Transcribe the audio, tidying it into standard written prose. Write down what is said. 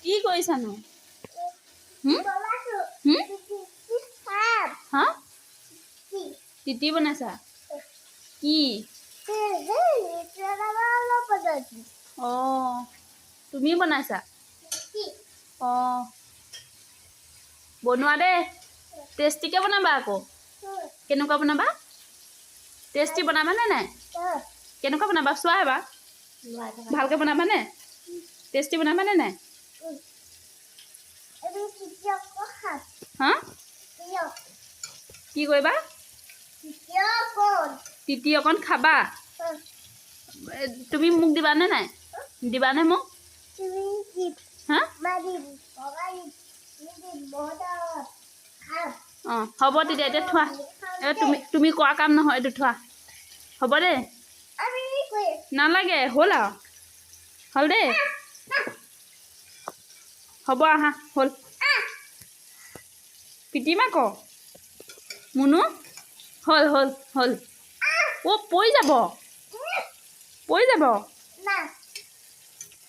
কি কৰিছানো হা তিতি বনাইছা কি তুমি বনাইছা বনোৱা দে টেষ্টিকে বনাবা আকৌ কেনেকুৱা বনাবা টেষ্টি বনাবানে নাই কেনেকুৱা বনাবা চোৱা এবাৰ ভালকৈ বনাবানে টেষ্টি বনাবানে নাই হা কি কৰিবা তিতি অকণ খাবা তুমি মোক দিবানে নাই দিবানে মোক হা হ'ব তেতিয়া এতিয়া থোৱা তুমি কোৱা কাম নহয় এইটো থোৱা হ'ব দে নালাগে হ'ল আৰু হ'ল দেই হ'ব আহা হ'ল পিটিম আকৌ মুনু হ'ল হ'ল হ'ল পৰি যাব